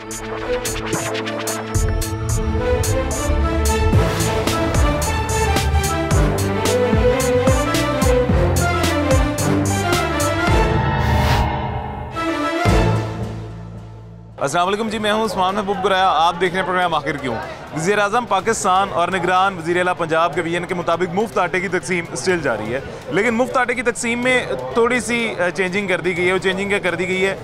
अस्सलाम वालेकुम जी, मैं हूं उस्मान महबूब गुराया। आप देख रहे हैं प्रोग्राम आखिर क्यों। वज़ीर-ए-आज़म पाकिस्तान और निगरान वज़ीर-ए-आला पंजाब के बयान के मुताबिक मुफ्त आटे की तकसीम स्टिल जारी है, लेकिन मुफ्त आटे की तकसीम में थोड़ी सी चेंजिंग कर दी गई है। वो चेंजिंग क्या कर दी गई है?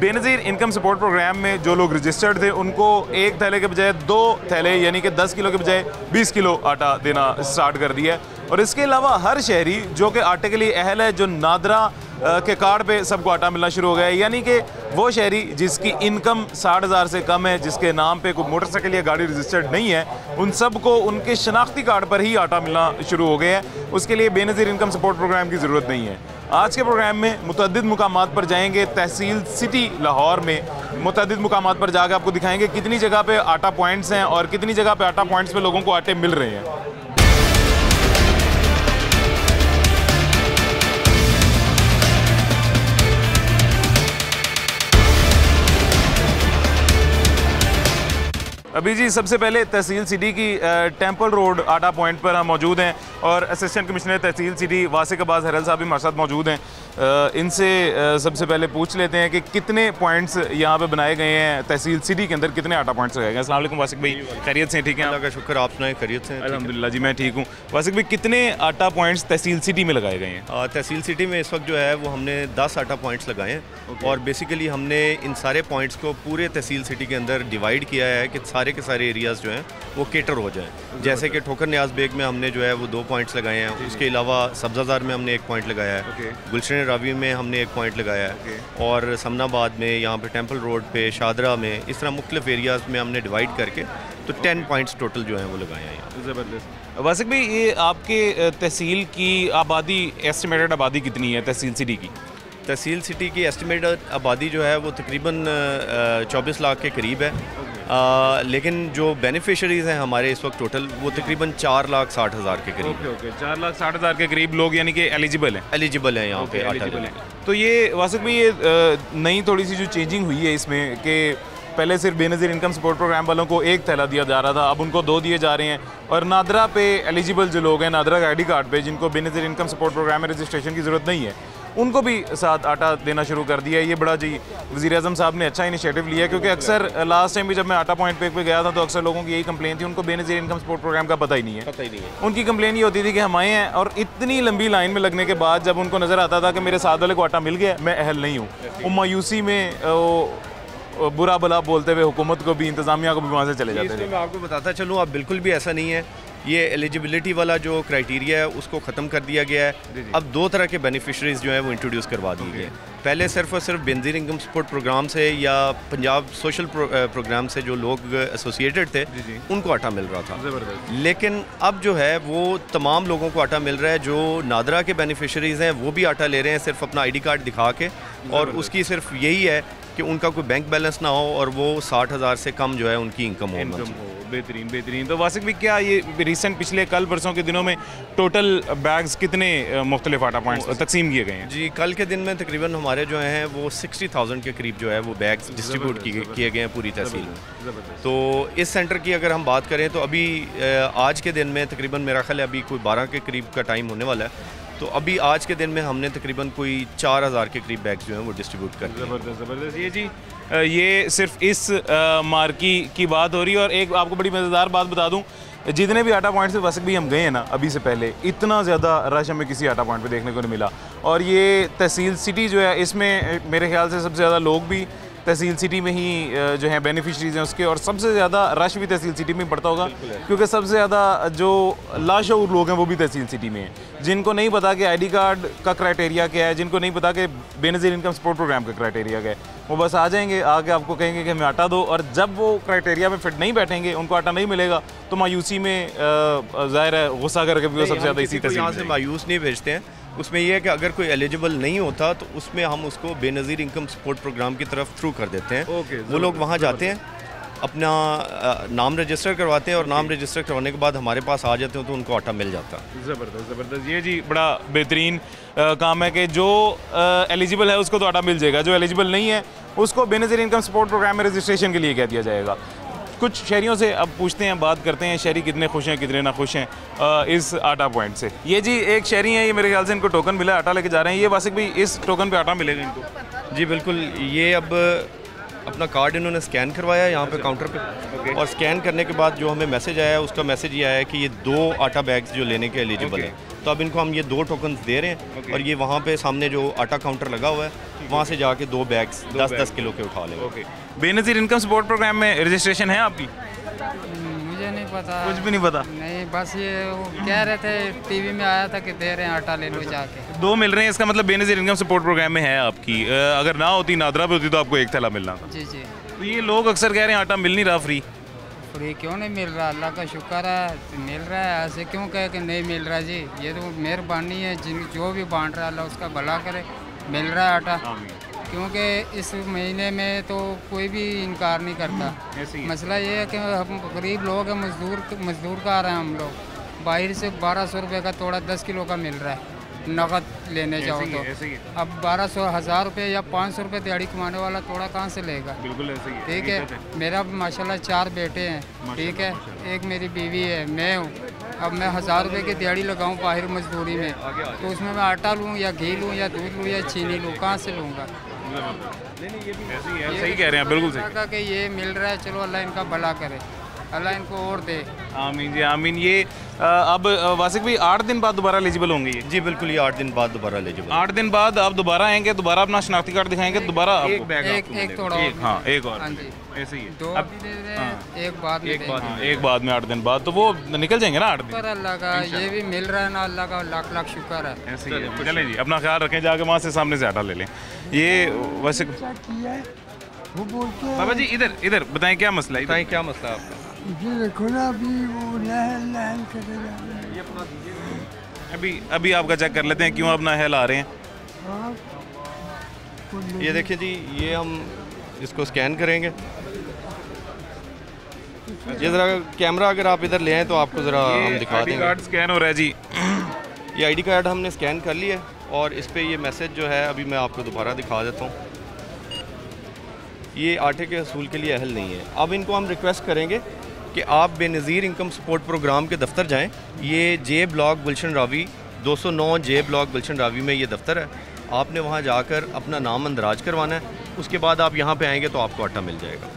बेनज़ीर इनकम सपोर्ट प्रोग्राम में जो लोग रजिस्टर्ड थे उनको एक थैले के बजाय 2 थैले यानी कि 10 किलो के बजाय 20 किलो आटा देना स्टार्ट कर दिया है। और इसके अलावा हर शहरी जो कि आटे के लिए अहल है, जो नादरा के कार्ड पे सबको आटा मिलना शुरू हो गया है। यानी कि वो शहरी जिसकी इनकम 60,000 से कम है, जिसके नाम पे कोई मोटरसाइकिल या गाड़ी रजिस्टर्ड नहीं है, उन सबको उनके शनाख्ती कार्ड पर ही आटा मिलना शुरू हो गया है। उसके लिए बेनज़ीर इनकम सपोर्ट प्रोग्राम की ज़रूरत नहीं है। आज के प्रोग्राम में मुतअद्दिद मुकामात पर जाएंगे। तहसील सिटी लाहौर में मुतअद्दिद मुकामात पर जाकर आपको दिखाएंगे कितनी जगह पे आटा पॉइंट्स हैं और कितनी जगह पे आटा पॉइंट्स पे लोगों को आटे मिल रहे हैं। अभी जी सबसे पहले तहसील सिटी की टेम्पल रोड आटा पॉइंट पर हम मौजूद हैं और असिस्टेंट कमिश्नर तहसील सिटी वासिक अब्बास हरल साहब भी हमारे साथ मौजूद हैं। इनसे सबसे पहले पूछ लेते हैं कि कितने पॉइंट्स यहाँ पे बनाए गए हैं तहसील सिटी के अंदर, कितने आटा पॉइंट्स लगाए गए। अस्सलाम वालेकुम वासिक भाई, खैरियत से ठीक है? अल्लाह का शुक्र, आप सुनाएं? खैरियत से? अल्हम्दुलिल्लाह जी, मैं ठीक हूँ। वासिक भाई, कितने आटा पॉइंट्स तहसील सिटी में लगाए गए हैं? तहसील सिटी में इस वक्त जो है वो हमने 10 आटा पॉइंट्स लगाए हैं और बेसिकली हमने इन सारे पॉइंट्स को पूरे तहसील सिटी के अंदर डिवाइड किया है कि सारे के सारे एरियाज़ जो हैं वो केटर हो जाएं। जैसे कि ठोकर न्याज बेग में हमने जो है वो 2 पॉइंट्स लगाए हैं, उसके अलावा सब्ज़ाज़ार में हमने 1 पॉइंट लगाया है, गुलशन रावी में हमने 1 पॉइंट लगाया है और समनाबाद में, यहाँ पे टेम्पल रोड पे, शादरा में, इस तरह मुख्तलिफ एरियाज़ में हमने डिवाइड करके तो 10 पॉइंट्स टोटल जो हैं वो लगाए हैं यहाँ। ज़बरदस्त। वासिक भाई, ये आपके तहसील की आबादी, एस्टिमेटेड आबादी कितनी है तहसील सिटी की? तहसील सिटी की एस्टिमेटेड आबादी जो है वो तकरीबन 24 लाख के करीब है, लेकिन जो बेनिफिशरीज़ हैं हमारे इस वक्त टोटल वो तकरीबन 4,60,000 के करीब। ओके, 4,60,000 के करीब लोग यानी कि एलिजिबल हैं यहाँ पे आटा लेने। तो ये वासिक भाई, ये नई थोड़ी सी जो चेंजिंग हुई है इसमें कि पहले सिर्फ बेनज़ीर इनकम सपोर्ट प्रोग्राम वालों को 1 थैला दिया जा रहा था, अब उनको 2 दिए जा रहे हैं। और नादरा पे एलिजिबल जो लोग हैं, नादरा का ID कार्ड पे जिनको बेनज़ीर इनकम सपोर्ट प्रोग्राम में रजिस्ट्रेशन की ज़रूरत नहीं है, उनको भी साथ आटा देना शुरू कर दिया है। ये बड़ा जी वज़ीर-ए-आज़म साहब ने अच्छा इनिशिएटिव लिया, क्योंकि अक्सर लास्ट टाइम भी जब मैं आटा पॉइंट पे गया था तो अक्सर लोगों की यही कंप्लेन थी, उनको बेनज़ीर इनकम सपोर्ट प्रोग्राम का पता ही नहीं है। उनकी कंप्लेन ये होती थी कि हम आए हैं और इतनी लंबी लाइन में लगने के बाद जब उनको नज़र आता था कि मेरे साथ वाले को आटा मिल गया, मैं अहल नहीं हूँ, वो मायूसी में बुरा भला बोलते हुए हुकूमत को भी, इंतज़ामिया को भी वहाँ से चले जाते थे। मैं आपको बताता चलूँ, अब बिल्कुल भी ऐसा नहीं है। ये एलिजिबिलिटी वाला जो क्राइटेरिया है उसको ख़त्म कर दिया गया है। अब 2 तरह के बेनिफिशरीज़ जो है वो इंट्रोड्यूस करवा दिए गए। पहले सिर्फ और सिर्फ बेनज़ीर इनकम सपोर्ट प्रोग्राम से या पंजाब सोशल प्रोग्राम से जो लोग एसोसिएटेड थे उनको आटा मिल रहा था, लेकिन अब जो है वो तमाम लोगों को आटा मिल रहा है। जो नादरा के बेनिफिशरीज़ हैं वो भी आटा ले रहे हैं सिर्फ अपना ID कार्ड दिखा के, और उसकी सिर्फ यही है कि उनका कोई बैंक बैलेंस ना हो और वो 60,000 से कम जो है उनकी इनकम हो। बेहतरीन। तो वासिक भी, क्या ये रिसेंट पिछले कल परसों के दिनों में टोटल बैग्स कितने मुख्तलिफ आटा पॉइंट्स तकसीम किए गए हैं? जी, कल के दिन में तकरीबन हमारे जो हैं वो 60,000 के करीब जो है वो बैग्स डिस्ट्रीब्यूट किए गए हैं पूरी तहसील में। तो इस सेंटर की अगर हम बात करें तो अभी आज के दिन में तकरीबन मेरा ख्याल है अभी कोई 12 के करीब का टाइम होने वाला है, तो अभी आज के दिन में हमने तकरीबन कोई 4,000 के करीब बैग्स जो हैं वो डिस्ट्रीब्यूट कर दिए। ज़बरदस्त। ये जी, ये सिर्फ इस मार्की की बात हो रही है। और एक आपको बड़ी मज़ेदार बात बता दूं, जितने भी आटा पॉइंट से वासिक भी हम गए हैं ना अभी से पहले, इतना ज़्यादा रश हमें किसी आटा पॉइंट पे देखने को नहीं मिला। और ये तहसील सिटी जो है, इसमें मेरे ख्याल से सबसे ज़्यादा लोग भी तहसील सिटी में ही जो हैं बेनिफिशरीज़ हैं उसके, और सबसे ज़्यादा रश भी तहसील सिटी में पड़ता होगा, क्योंकि सबसे ज़्यादा जो लाशऊर लोग हैं वो भी तहसील सिटी में हैं, जिनको नहीं पता कि ID कार्ड का क्राइटेरिया क्या है, जिनको नहीं पता कि बेनज़ीर इनकम सपोर्ट प्रोग्राम का क्राइटेरिया क्या है। वो बस आ जाएंगे, आके आपको कहेंगे कि हमें आटा दो, और जब वो क्राइटेरिया में फिट नहीं बैठेंगे, उनको आटा नहीं मिलेगा, तो मायूसी में ज़ाहिर है गुस्सा करके भी वो सबसे ज़्यादा इसी तहसील यहाँ से मायूस नहीं भेजते हैं। उसमें यह है कि अगर कोई एलिजिबल नहीं होता तो उसमें हम उसको बेनज़ीर इनकम सपोर्ट प्रोग्राम की तरफ थ्रू कर देते हैं। वो लोग वहाँ जाते हैं अपना नाम रजिस्टर करवाते हैं और नाम रजिस्टर करवाने के बाद हमारे पास आ जाते हैं तो उनको आटा मिल जाता है। ज़बरदस्त ज़बरदस्त, ये जी बड़ा बेहतरीन काम है कि जो एलिजिबल है उसको तो आटा मिल जाएगा, जो एलिजिबल नहीं है उसको बेनज़ीर इनकम सपोर्ट प्रोग्राम में रजिस्ट्रेशन के लिए कह दिया जाएगा। कुछ शहरियों से अब पूछते हैं, बात करते हैं, शहरी कितने खुश हैं कितने ना खुश हैं इस आटा पॉइंट से। ये जी एक शहरी हैं, ये मेरे ख्याल से इनको टोकन मिला, आटा लेके जा रहे हैं। ये वासिक भाई, इस टोकन पे आटा मिलेगा इनको? जी बिल्कुल, ये अब अपना कार्ड इन्होंने स्कैन करवाया है यहाँ पे काउंटर पे, और स्कैन करने के बाद जो हमें मैसेज आया है उसका मैसेज ये आया है कि ये 2 आटा बैग्स जो लेने के एलिजिबल हैं। तो अब इनको हम ये 2 टोकन्स दे रहे हैं और ये वहाँ पे सामने जो आटा काउंटर लगा हुआ है वहाँ से जाके 2 बैग्स 10-10 किलो के उठा लेंगे। बेनज़ीर इनकम सपोर्ट प्रोग्राम में रजिस्ट्रेशन है आपकी? मुझे नहीं पता, कुछ भी नहीं पता? नहीं, बस ये वो कह रहे थे, टीवी में आया था कि दे रहे हैं आटा ले लो जाके। 2 मिल रहे हैं, इसका मतलब बेनज़ीर इनकम सपोर्ट प्रोग्राम में है आपकी। अगर ना होती, नादरा पे होती तो आपको 1 थैला मिलना था। जी जी। तो ये लोग अक्सर कह रहे हैं आटा मिल नहीं रहा फ्री। फ्री क्यों नहीं मिल रहा? अल्लाह का शुक्र है मिल रहा है। ऐसे क्यों कहे कि नहीं मिल रहा? जी ये तो मेहरबानी है, जिन जो भी बांट रहा है अल्लाह उसका भला करे, मिल रहा है आटा। क्योंकि इस महीने में तो कोई भी इनकार नहीं करता। मसला ये है कि हम गरीब लोग हैं, मजदूर का आ रहे हैं हम लोग। बाहर से 1200 रुपये का तोड़ा 10 किलो का मिल रहा है नकद लेने जाओ तो। अब 1200-1000 रुपये या 500 रुपये दिहाड़ी कमाने वाला तोड़ा कहाँ से लेगा? बिल्कुल ऐसे ही है। ठीक है, मेरा माशाल्लाह 4 बेटे हैं, ठीक है, एक मेरी बीवी है, मैं हूँ। अब मैं 1000 रुपये की दिहाड़ी लगाऊँ बाहर मजदूरी में, तो उसमें मैं आटा लूँ या घी लूँ या दूध लूँ या चीनी लूँ, कहाँ से लूँगा? सही कह रहे हैं, बिल्कुल सही कि ये मिल रहा है, चलो अल्लाह इनका भला करे, अल्लाह इनको और दे। आमीन जी आमीन। ये अब वासिक भाई 8 दिन बाद दोबारा एलिजिबल होंगे ये? जी बिल्कुल, ये 8 दिन बाद दोबारा एलिजिबल। 8 दिन बाद आप दोबारा आएंगे, दोबारा अपना शनाख्ती कार्ड दिखाएंगे, दोबारा एक बैग एक थोड़ा हाँ एक और। हाँ जी, ऐसे ही है। 2 अब भी दे रहे हैं, एक बाद में एक बाद में 8 दिन बाद, तो वो निकल जाएंगे ना 8 दिन। शुक्र अल्लाह का, ये भी मिल रहा है ना, अल्लाह का लाख लाख शुक्र है। ऐसे ही है। चलें जी, अपना ख्याल रखें, जाके वहाँ से सामने से आटा ले लें। ये वैसे बाबा जी इधर इधर बताएं क्या मसला है? बताएं क्या मसला है आपका? ये देखो ना, अभी वो लहल लहल कर रहा है। अभी आपका चेक कर लेते हैं क्यों अब नहल आ रहे हैं। ये देखिए जी, ये हम इसको स्कैन करेंगे। ये ज़रा कैमरा अगर आप इधर ले आएँ तो आपको ज़रा हम दिखा देंगे। कार्ड स्कैन हो रहा है जी। ये आईडी कार्ड हमने स्कैन कर लिया है और इस पे ये मैसेज जो है अभी मैं आपको दोबारा दिखा देता हूँ। ये आटे के हसूल के लिए अहल नहीं है। अब इनको हम रिक्वेस्ट करेंगे कि आप बेनज़ीर इनकम सपोर्ट प्रोग्राम के दफ्तर जाएं। ये जे ब्लॉक गुलशन रावी 209 जे ब्लॉक गुलशन रावी में ये दफ्तर है। आपने वहाँ जाकर अपना नाम अंदराज करवाना है, उसके बाद आप यहाँ पे आएंगे तो आपको आटा मिल जाएगा।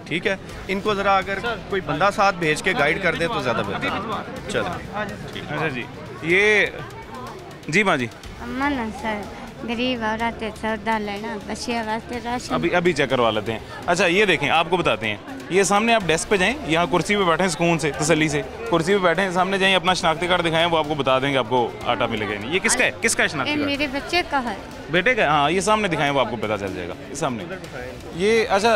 ठीक है, इनको ज़रा अगर कोई बंदा साथ भेज के गाइड कर दे तो ज़्यादा बेहतर। चलो अच्छा जी, ये जी माँ जी अम्मा ना सर, गरीब औरत है, सौदा लेना बच्चिया वास्ते राशन। अभी चेक करवा लेते हैं। अच्छा ये देखें, आपको बताते हैं, ये सामने आप डेस्क पे जाएं, यहाँ कुर्सी पे बैठें सुकून से, तसल्ली से कुर्सी पे बैठें, सामने जाएं, अपना शनाख्ती कार्ड दिखाएं, वो आपको बता देंगे आपको आटा मिलेगा नहीं। ये किसका है? किसका है शनाख्ती कार्ड? मेरे बच्चे का है, बेटे का। हाँ, ये सामने दिखाएं, वो आपको पता चल जाएगा। ये सामने ये अच्छा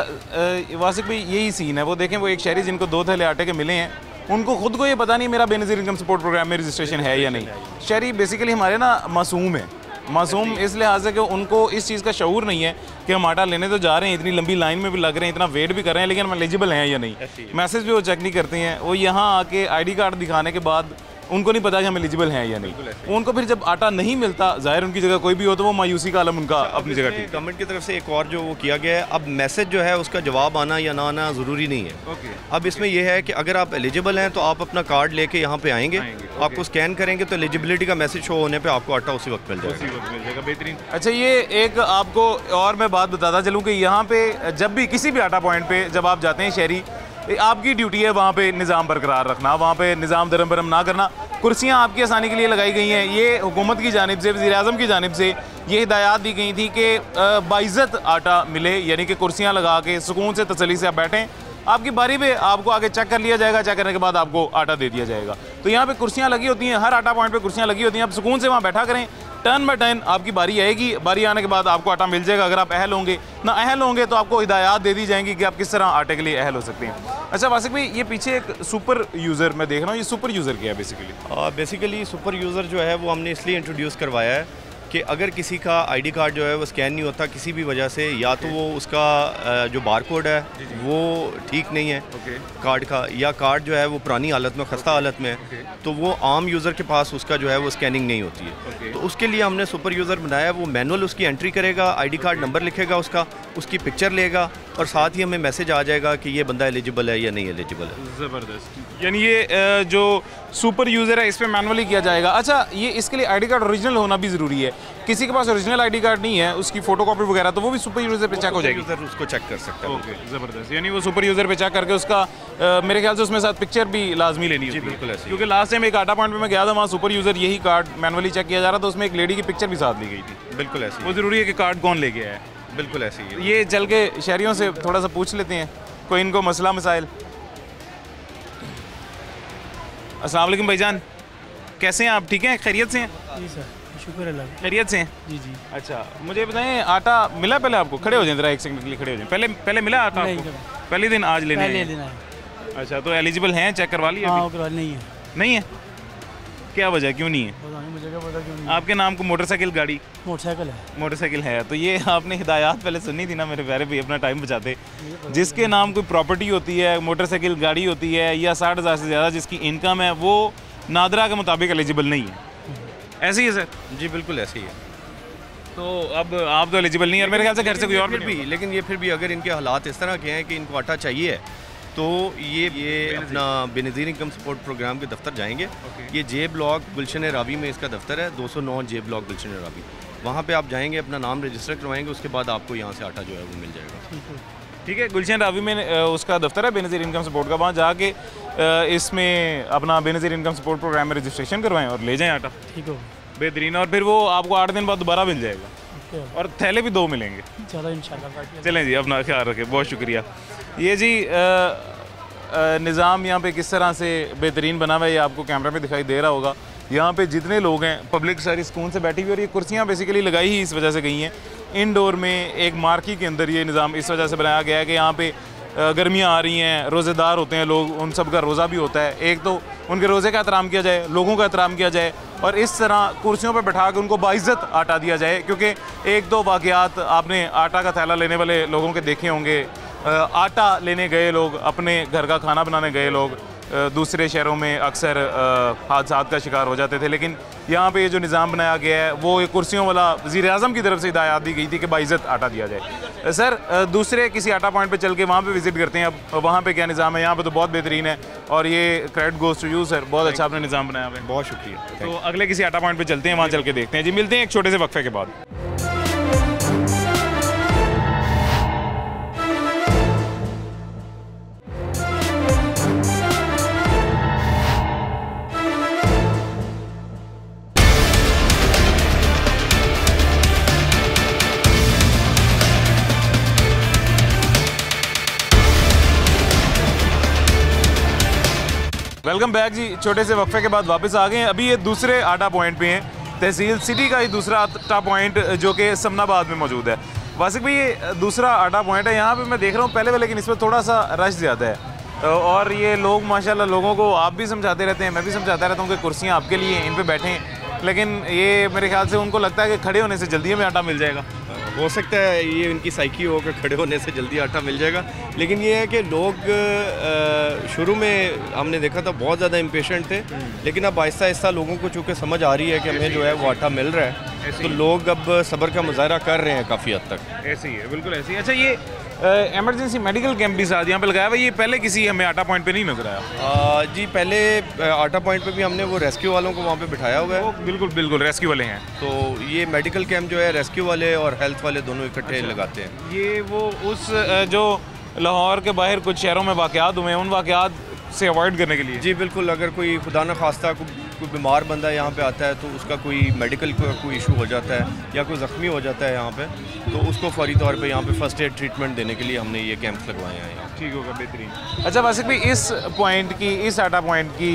वासिक भाई यही सीन है। वो देखें, वो एक शहरी जिनको 2 थैले आटे के मिले हैं, उनको खुद को ये पता नहीं मेरा बेनज़ीर इनकम सपोर्ट प्रोग्राम में रजिस्ट्रेशन है या नहीं। शहरी बेसिकली हमारे ना मासूम है, मासूम इस लिहाज से कि उनको इस चीज़ का शऊर नहीं है कि हम आटा लेने तो जा रहे हैं, इतनी लंबी लाइन में भी लग रहे हैं, इतना वेट भी कर रहे हैं, लेकिन हम एलिजिबल हैं या नहीं। मैसेज भी वो चेक नहीं करते हैं। वो यहाँ आके आईडी कार्ड दिखाने के बाद उनको नहीं पता कि हम एलिजिबल हैं या नहीं। उनको फिर जब आटा नहीं मिलता, ज़ाहिर उनकी जगह कोई भी हो तो वो मायूसी का आलम उनका अपनी जगह ठीक। गवर्नमेंट की तरफ से एक और जो वो किया गया है, अब मैसेज जो है उसका जवाब आना या ना आना ज़रूरी नहीं है। अब इसमें यह है कि अगर आप एलिजिबल हैं तो आप अपना कार्ड लेके यहाँ पे आएंगे, आपको स्कैन करेंगे तो एलिजिबिलिटी का मैसेज शो होने पे आपको आटा उसी वक्त मिल जाएगा। बेहतरीन। अच्छा, ये एक आपको और मैं बात बताता चलूँ कि यहाँ पे जब भी किसी भी आटा पॉइंट पे जब आप जाते हैं शहरी, आपकी ड्यूटी है वहाँ पे निज़ाम बरकरार रखना, वहाँ पे निज़ाम दरम बरम ना करना। कुर्सियाँ आपकी आसानी के लिए लगाई गई हैं। ये हुकूमत की जानिब से, वज़ीर-ए-आज़म की जानिब से ये हिदायत दी गई थी कि बाइज़्ज़त आटा मिले, यानी कि कुर्सियाँ लगा के सुकून से तसल्ली से आप बैठें, आपकी बारी पे आपको आगे चेक कर लिया जाएगा, चेक करने के बाद आपको आटा दे दिया जाएगा। तो यहाँ पे कुर्सियाँ लगी होती हैं, हर आटा पॉइंट पे कुर्सियाँ लगी होती हैं, आप सुकून से वहाँ बैठा करें, टर्न बाय टर्न आपकी बारी आएगी, बारी आने के बाद आपको आटा मिल जाएगा। अगर आप अहल होंगे, ना अहल होंगे तो आपको हिदायत दे दी जाएंगी कि आप किस तरह आटे के लिए अहल हो सकते हैं। अच्छा वासिक भाई, ये पीछे एक सुपर यूज़र मैं देख रहा हूँ, ये सुपर यूज़र क्या है बेसिकली? बेसिकली सुपर यूज़र जो है वो हमने इसलिए इंट्रोड्यूस करवाया है कि अगर किसी का आईडी कार्ड जो है वो स्कैन नहीं होता किसी भी वजह से, या तो वो उसका जो बार कोड है वो ठीक नहीं है कार्ड का, या कार्ड जो है वो पुरानी हालत में, खस्ता हालत में है, तो वो आम यूज़र के पास उसका जो है वो स्कैनिंग नहीं होती है। तो उसके लिए हमने सुपर यूज़र बनाया, वो मैनुअल उसकी एंट्री करेगा, आईडी कार्ड नंबर लिखेगा उसकी पिक्चर लेगा और साथ ही हमें मैसेज आ जाएगा कि ये बंदा एलिजिबल है या नहीं एलिजिबल है। ज़बरदस्त। यानी ये जो सुपर यूज़र है इस पर मैनुअली किया जाएगा। अच्छा, ये इसके लिए आईडी कार्ड ओरिजिनल होना भी ज़रूरी है। किसी के पास ओरिजिनल आईडी कार्ड नहीं है, उसकी फोटोकॉपी वगैरह, तो वो भी सुपर यूज़र पे चेक हो जाएगी। यूज़र उसको चेक कर सकता है। ओके, ज़बरदस्त। यानी वो सुपर यूज़र पे चेक करके उसका मेरे ख्याल से उसमें साथ पिक्चर भी लाजमी लेनी होती है। बिल्कुल ऐसे, क्योंकि लास्ट टाइम एक आटा पॉइंट पे मैं गया था, वहाँ सुपर यूज़र यही कार्ड मैनुअली चेक किया जा रहा था, उसमें एक लेडी की पिक्चर भी साथ ली गई थी। बिल्कुल ऐसे, वो ज़रूरी है कि कार्ड कौन ले गया है। बिल्कुल ऐसे ही है। ये चल के शहरियों से थोड़ा सा पूछ लेते हैं कोई इनको मसला मसाइल। अस्सलाम वालेकुम भाईजान, कैसे हैं आप? ठीक हैं, खैरियत से हैं? जी सर, शुक्र अल्लाह। खैरियत से हैं? जी जी। अच्छा, मुझे बताएं आटा मिला पहले आपको? खड़े हो जाए ज़रा, एक सेकंड के लिए खड़े हो जाए। पहले मिला आटा आपको? पहले दिन आज लेने पहले आए? दिन आए। अच्छा, तो एलिजिबल हैं? चेक करवा लिया? हाँ, करवा नहीं है। नहीं है? क्या वजह, क्यों नहीं है? पता नहीं, मुझे क्या पता क्यों नहीं। आपके नाम को मोटरसाइकिल गाड़ी? मोटरसाइकिल है। मोटरसाइकिल है, तो ये आपने हिदायत पहले सुननी थी ना मेरे प्यारे भी, अपना टाइम बचाते। जिसके नाम कोई प्रॉपर्टी होती है, मोटरसाइकिल गाड़ी होती है, या 60,000 से ज़्यादा जिसकी इनकम है, वो नादरा के मुताबिक एलिजिबल नहीं है। ऐसे ही है सर? जी बिल्कुल ऐसे ही है। तो अब आप तो एलिजिबल नहीं है, मेरे ख्याल से घर से कोई और फिर भी, लेकिन ये फिर भी अगर इनके हालात इस तरह के हैं कि इनको आटा चाहिए है, तो ये अपना बेनज़ीर इनकम सपोर्ट प्रोग्राम के दफ्तर जाएंगे। ये जे ब्लॉक गुलशन रावी में इसका दफ्तर है, 209 जे ब्लॉक गुलशन रावी। वहाँ पे आप जाएंगे, अपना नाम रजिस्टर करवाएंगे, उसके बाद आपको यहाँ से आटा जो है वो मिल जाएगा। ठीक है, गुलशन रावी में उसका दफ्तर है बेनज़ीर इनकम सपोर्ट का। वहाँ जाके इसमें अपना बेनज़ीर इनकम सपोर्ट प्रोग्राम में रजिस्ट्रेशन करवाएं और ले जाएं आटा। ठीक हो, बेहतरीन। और फिर वो आपको 8 दिन बाद दोबारा मिल जाएगा, और थैले भी 2 मिलेंगे। चलो इंशाल्लाह। चलें जी, अपना ख्याल रखें, बहुत शुक्रिया। ये जी निज़ाम यहाँ पे किस तरह से बेहतरीन बना हुआ है, ये आपको कैमरा में दिखाई दे रहा होगा। यहाँ पे जितने लोग हैं, पब्लिक सारी सुकून से बैठी हुई, और ये कुर्सियाँ बेसिकली लगाई ही इस वजह से गई हैं। इनडोर में एक मार्की के अंदर ये निज़ाम इस वजह से बनाया गया है कि यहाँ पे गर्मियाँ आ रही हैं, रोज़ेदार होते हैं लोग, उन सब का रोज़ा भी होता है। एक तो उनके रोज़े का एहतराम किया जाए, लोगों का एहतराम किया जाए, और इस तरह कुर्सियों पर बैठा के उनको बाइज़्ज़त आटा दिया जाए। क्योंकि 1-2 वाक़यात आपने आटा का थैला लेने वाले लोगों के देखे होंगे। आटा लेने गए लोग, अपने घर का खाना बनाने गए लोग दूसरे शहरों में अक्सर हादसात का शिकार हो जाते थे। लेकिन यहाँ पे ये जो निज़ाम बनाया गया है, वो ये कुर्सियों वाला वज़ीर-ए-आज़म की तरफ से हिदायत दी गई थी कि बाइज़्ज़त आटा दिया जाए। सर, दूसरे किसी आटा पॉइंट पे चल के वहाँ पे विज़िट करते हैं। अब वहाँ पे क्या निज़ाम है? यहाँ पे तो बहुत बेहतरीन है, और ये credit goes to you sir, बहुत अच्छा आपने निज़ाम बनाया है। बहुत शुक्रिया। तो अगले किसी आटा पॉइंट पर चलते हैं, वहाँ चल के देखते हैं जी। मिलते हैं एक छोटे से वक्फे के बाद। वेलकम बैक जी। छोटे से वक्फे के बाद वापस आ गए हैं। अभी ये दूसरे आटा पॉइंट पे हैं, तहसील सिटी का ही दूसरा आटा पॉइंट जो कि समनाबाद में मौजूद है। वासिक भाई, ये दूसरा आटा पॉइंट है। यहाँ पे मैं देख रहा हूँ पहले वाले, लेकिन इसमें थोड़ा सा रश ज़्यादा है, और ये लोग माशाल्लाह, लोगों को आप भी समझाते रहते हैं, मैं भी समझाता रहता हूँ कि कुर्सियाँ आपके लिए हैं, इन पर बैठें। लेकिन ये मेरे ख्याल से उनको लगता है कि खड़े होने से जल्दी हमें आटा मिल जाएगा। हो सकता है ये इनकी साइकी हो कि खड़े होने से जल्दी आटा मिल जाएगा, लेकिन ये है कि लोग शुरू में हमने देखा था बहुत ज़्यादा इम्पेशेंट थे, लेकिन अब आहिस्ता आहिस्ता लोगों को चूँकि समझ आ रही है कि हमें जो है वो आटा मिल रहा है, तो लोग अब सब्र का मुजाहरा कर रहे हैं काफ़ी हद तक। ऐसे ही है, बिल्कुल ऐसे ही। अच्छा, ये एमरजेंसी मेडिकल कैंप भी साथ यहाँ पे लगाया हुआ, ये पहले किसी हमें आटा पॉइंट पे नहीं नजर आया? जी, पहले आटा पॉइंट पे भी हमने वो रेस्क्यू वालों को वहाँ पे बिठाया हुआ है। बिल्कुल बिल्कुल, रेस्क्यू वाले हैं। तो ये मेडिकल कैंप जो है रेस्क्यू वाले और हेल्थ वाले दोनों इकट्ठे लगाते हैं। ये वो उस जो लाहौर के बाहर कुछ शहरों में वाक़यात हुए हैं, उन वाक़यात से अवॉइड करने के लिए? जी बिल्कुल। अगर कोई खुदा न खास्ता कोई बीमार बंदा यहाँ पे आता है, तो उसका कोई मेडिकल कोई इशू हो जाता है या कोई ज़ख्मी हो जाता है यहाँ पे, तो उसको फौरी तौर पे यहाँ पे फर्स्ट एड ट्रीटमेंट देने के लिए हमने ये कैंप्स लगवाए हैं यहाँ। ठीक होगा, बेहतरीन। अच्छा वासिक भाई, इस पॉइंट की, इस आटा पॉइंट की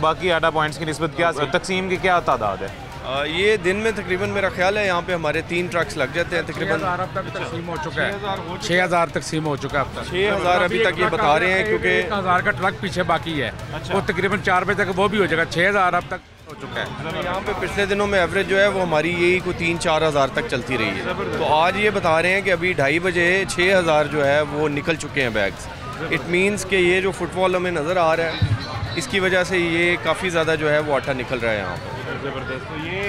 बाकी आटा पॉइंट्स की निस्बत क्या, तकसीम की क्या तादाद है? ये दिन में तकरीबन मेरा ख्याल है यहाँ पे हमारे 3 ट्रक्स लग जाते हैं तकरीबन। 6,000 अब तक तकसीम हो चुका है। 6,000 तकसीम हो चुका है अब तक। 6,000 अभी तक ये बता रहे हैं, क्योंकि 1,000 का ट्रक पीछे बाकी है। वो तकरीबन 4 बजे तक वो भी हो जाएगा। 6,000 अब तक हो चुका है। यहाँ पे पिछले दिनों में एवरेज जो है वो हमारी यही कोई 3-4 हज़ार तक चलती रही है। तो आज ये बता रहे हैं कि अभी 2:30 बजे 6 हज़ार जो है वो निकल चुके हैं बैग्स। इट मीन्स कि ये जो फुटफॉल हमें नज़र आ रहा है इसकी वजह से ये काफ़ी ज़्यादा जो है वो आटा निकल रहा है यहाँ पर। ज़बरदस्त। तो ये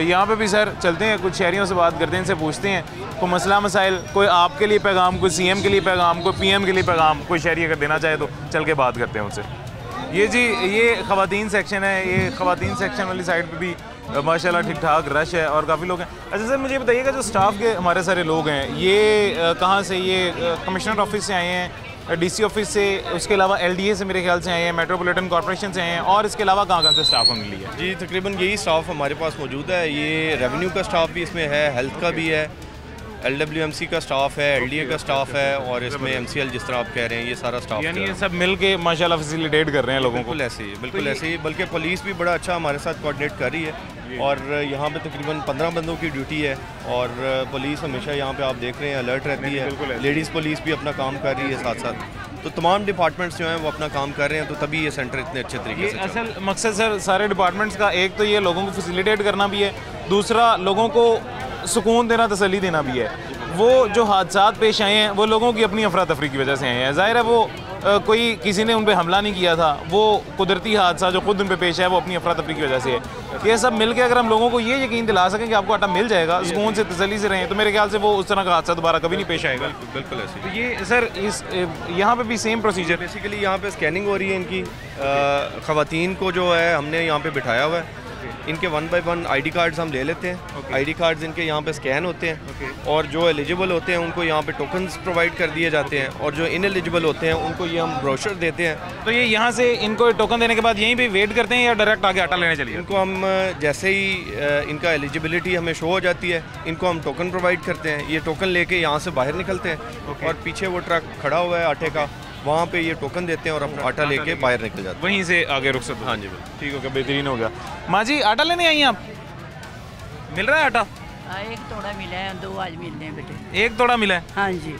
यहाँ पे भी सर चलते हैं, कुछ शहरियों से बात करते हैं, इनसे पूछते हैं कोई मसला मसाइल, कोई आपके लिए पैगाम, कोई CM के लिए पैगाम, कोई PM के लिए पैगाम, कोई शहरी अगर देना चाहे तो चल के बात करते हैं उनसे। ये जी ये ख़वातीन सेक्शन है, ये ख़वातीन सेक्शन वाली साइड पे भी माशाल्लाह ठीक ठाक रश है और काफ़ी लोग हैं। अच्छा सर मुझे बताइएगा जो स्टाफ के हमारे सारे लोग हैं ये कहाँ से, ये कमिश्नर ऑफिस से आए हैं, DC ऑफिस से, उसके अलावा LDA से मेरे ख्याल से आए हैं, मेट्रोपॉलिटन कॉर्पोरेशन से आए हैं, और इसके अलावा कहाँ से स्टाफ हमने लिया? जी तकरीबन यही स्टाफ हमारे पास मौजूद है। ये रेवेन्यू का स्टाफ भी इसमें है, हेल्थ का भी है, LWMC का स्टाफ है, LDA का स्टाफ है, और इसमें MCL जिस तरह आप कह रहे हैं ये सारा स्टाफ, यानी ये सब मिल के माशाल्लाह फैसिलिटेट कर रहे हैं लोगों को। बिल्कुल ऐसे ही, बिल्कुल ऐसे ही। बल्कि पुलिस भी बड़ा अच्छा हमारे साथ कोऑर्डिनेट कर रही है और यहाँ पे तकरीबन 15 बंदों की ड्यूटी है और पुलिस हमेशा यहाँ पे आप देख रहे हैं अलर्ट रहती है। लेडीज़ पुलिस भी अपना काम कर रही है साथ साथ, तो तमाम डिपार्टमेंट्स जो हैं वो अपना काम कर रहे हैं, तो तभी ये सेंटर इतने अच्छे तरीके से असल मकसद सर सारे डिपार्टमेंट्स का एक तो ये लोगों को फैसिलिटेट करना भी है, दूसरा लोगों को सुकून देना, तसल्ली देना भी है। वो जो हादसात पेश आए हैं वो लोगों की अपनी अफरा तफरी की वजह से आए हैं। ज़ाहिर है वो कोई किसी ने उन पर हमला नहीं किया था, वो कुदरती हादसा जो खुद उन पर पेश है वो अपनी अफरा तफरी की वजह से है। ये सब मिल के अगर हम लोगों को ये यकीन दिला सकें कि आपको आटा मिल जाएगा, सुकून से तसल्ली से रहें, तो मेरे ख्याल से वो उस तरह का हादसा दोबारा कभी नहीं पेश आएगा। बिल्कुल ऐसे। तो ये सर इस यहाँ पे भी सेम प्रोसीजर, बेसिकली यहाँ पे स्कैनिंग हो रही है इनकी। ख़वातीन को जो है हमने यहाँ पे बिठाया हुआ है, इनके 1 by 1 ID कार्ड्स हम ले लेते हैं। ID कार्ड्स इनके यहाँ पे स्कैन होते हैं और जो एलिजिबल होते हैं उनको यहाँ पे टोकन्स प्रोवाइड कर दिए जाते हैं, और जो इनएलिजिबल होते हैं उनको ये हम ब्रोशर देते हैं। तो ये यहाँ से इनको टोकन देने के बाद यहीं पे वेट करते हैं या डायरेक्ट आके आटा लेने चलिए? इनको हम जैसे ही इनका एलिजिबिलिटी हमें शो हो जाती है, इनको हम टोकन प्रोवाइड करते हैं। ये टोकन लेके यहाँ से बाहर निकलते हैं और पीछे वो ट्रक खड़ा हुआ है आटे का, वहाँ पे ये टोकन देते हैं और अपना आटा लेके बाहर निकल जाते हैं। वहीं से आगे रुक सकते? हाँ जी ठीक हो गया, बेहतरीन हो गया। माँ जी आटा लेने आई हैं आप? मिल रहा है आटा? एक तोड़ा मिला है, 2 आज मिलने हैं बेटे। एक तोड़ा मिला है? हाँ जी।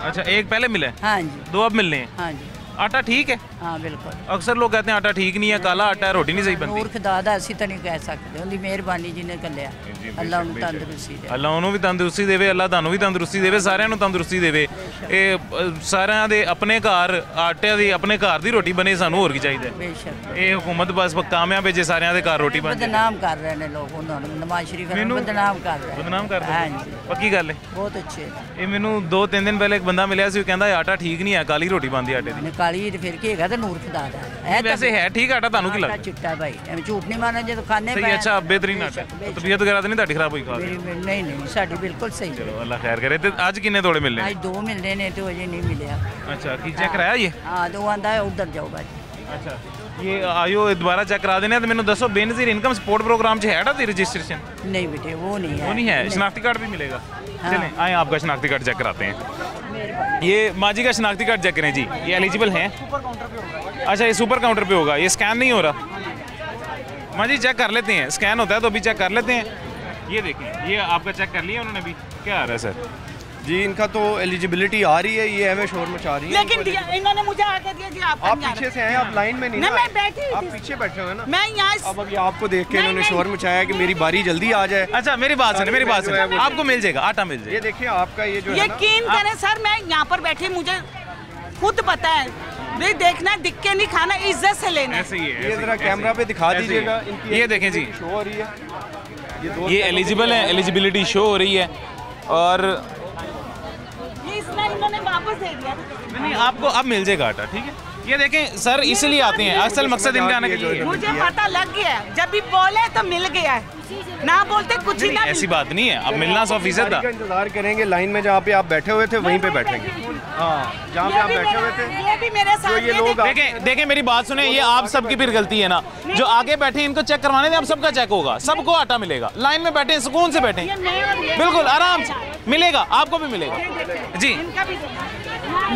अच्छा एक पहले मिला है? हाँ जी। 2 अब मिलने हैं? हाँ जी। आटा ठीक है? हाँ बिल्कुल। अक्सर लोग कहते हैं आटा ठीक नहीं है, काला आटा है, रोटी नहीं सही बनती। ਨੂਰ ਖੁਦਾ ਦਾ ਅਸੀਂ ਤਾਂ ਨਹੀਂ ਕਹਿ ਸਕਦੇ, ਉਹਦੀ ਮਿਹਰਬਾਨੀ ਜਿਹਨੇ ਕੱਲਿਆ, ਅੱਲਾ ਉਹਨੂੰ ਤੰਦਰੁਸਤੀ ਦੇ। ਅੱਲਾ ਉਹਨੂੰ ਵੀ ਤੰਦਰੁਸਤੀ ਦੇਵੇ, ਅੱਲਾ ਤੁਹਾਨੂੰ ਵੀ ਤੰਦਰੁਸਤੀ ਦੇਵੇ, ਸਾਰਿਆਂ ਨੂੰ ਤੰਦਰੁਸਤੀ ਦੇਵੇ। ਇਹ ਸਾਰਿਆਂ ਦੇ ਆਪਣੇ ਘਰ ਆਟੇ ਦੀ ਆਪਣੇ ਘਰ ਦੀ ਰੋਟੀ ਬਣੇ, ਸਾਨੂੰ ਹੋਰ ਕੀ ਚਾਹੀਦਾ? ਬੇਸ਼ੱਕ ਇਹ ਹੁਕੂਮਤ ਬਸ ਕਾਮਯਾਬ ਹੈ ਜੇ ਸਾਰਿਆਂ ਦੇ ਘਰ ਰੋਟੀ ਬਣ ਜਾਏ। ਬਦਨਾਮ ਕਰ ਰਹੇ ਨੇ ਲੋਕ ਉਹਨਾਂ ਨੂੰ, ਨਵਾਜ਼ ਸ਼ਰੀਫ ਨੂੰ ਬਦਨਾਮ ਕਰ ਰਹੇ। ਬਦਨਾਮ ਕਰਦੇ? ਹਾਂਜੀ ਪੱਕੀ ਗੱਲ ਹੈ। ਬਹੁਤ ਅੱਛੇ। ਇਹ ਮੈਨੂੰ 2-3 ਦਿਨ ਪਹਿਲੇ ਇੱਕ ਬੰਦਾ ਮਿਲਿਆ ਸੀ, ਉਹ ਕਹਿੰਦਾ ਇਹ ਆਟਾ ਠੀਕ ਨਹੀਂ ਹੈ, ਕਾਲੀ ਰੋਟੀ ਬਣਦੀ ਆਟੇ ਦੀ। ਕਾਲੀ ਤੇ ਫਿਰ ਕੀ ਹੈਗਾ, ਤੇ ਨੂਰ ਖੁਦਾ ਦਾ ਹੈ। ਵੈਸੇ ਹੈ ਠੀਕ ਆਟਾ, ਤੁਹਾਨੂੰ ਕੀ ਲੱਗਦਾ? ਚਿੱਟਾ ਭਾਈ, ਐਵੇਂ ਝੂਠ ਨਹੀਂ ਮਾਰਨਾ, ਜਦੋਂ ਖਾਣੇ ਸਹੀ ਅੱਛਾ ਬਿਹਤਰੀਨ ਆਟਾ। ਤਬੀਅਤ ਵਗੈਰਾ ਤਾਂ ਨਹੀਂ ਤੁਹਾਡੀ ਖਰਾਬ ਹੋਈ ਖਾ ਕੇ? ਨਹੀਂ ਨਹੀਂ ਸਾਡੀ ਬਿਲਕੁਲ ਸਹੀ। ਚਲੋ ਅੱਲਾ ਖੈਰ ਕਰੇ। ਤੇ ਅੱਜ ਕਿੰਨੇ ਤੋੜੇ ਮਿਲਨੇ? ਅੱਜ 2 ਮਿਲਨੇ ਨੇ ਤੇ ਅਜੇ ਨਹੀਂ ਮਿਲਿਆ। अच्छा की चेक कराया ये? हाँ तो आंदा है उधर जाओ भाजी। अच्छा ये आयो दोबारा चेक करा देने तो मैंने दसो बेनज़ीर इनकम सपोर्ट प्रोग्राम च है दी रजिस्ट्रेशन? नहीं बेटे वो नहीं है। वो नहीं है। शनाख्ती कार्ड भी मिलेगा? चलें आए आपका शनाख्ती कार्ड चेक कराते हैं। ये माँ जी का शनाख्ती कार्ड चेक करें जी, ये एलिजिबल हैं? अच्छा ये सुपर काउंटर पे होगा, ये स्कैन नहीं हो रहा। माँ जी चेक कर लेते हैं, स्कैन होता है तो अभी चेक कर लेते हैं। ये देखें ये आपका चेक कर लिया उन्होंने भी, क्या आ रहा है सर? जी इनका तो एलिजिबिलिटी आ रही है, ये हमें शोर मचा रही है। लेकिन इन्होंने मुझे आके दिया जी, आप पीछे से आए, आप लाइन में नहीं ना, मैं बैठी आप पीछे बैठे हुए ना। मैं यहाँ अब अभी आपको देख के इन्होंने शोर मचाया कि मेरी बारी जल्दी आ जाए। अच्छा मेरी बात सुने, मेरी बात सुने, आपको मिल जाएगा आटा, मिल जाएगा। ये देखिए आपका ये जो यकीन करें सर, मैं यहाँ पर बैठी, मुझे खुद पता है नहीं देखना, दिख के नहीं खाना, इज्जत से लेना। ऐसे ही है। ये जरा कैमरा पे दिखा दीजिएगा। ये देखें जी शो हो रही है, ये एलिजिबल है, एलिजिबिलिटी शो हो रही है और इन्होंने वापस दे दिया। नहीं आपको अब मिल जाएगा आटा, ठीक है। ये देखें सर इसलिए आते हैं, असल मकसद इनका आने का ये है। मुझे पता लग गया, जब भी बोले तो मिल गया है, ना बोलते कुछ ही ना। ऐसी बात नहीं है, अब मिलना 100% था। इंतजार करेंगे लाइन में, जहाँ पे आप बैठे हुए थे वहीं पे बैठेंगे। हाँ जहाँ पे आप बैठे हुए थे ये भी मेरे साथ। ये लोग देखें मेरी बात सुने, ये आप सबकी फिर गलती है ना, जो आगे बैठे इनको चेक करवाने थे, अब सबका चेक होगा, सबको आटा मिलेगा। लाइन में बैठे सुकून से बैठे, बिल्कुल आराम से मिलेगा, आपको भी मिलेगा जी।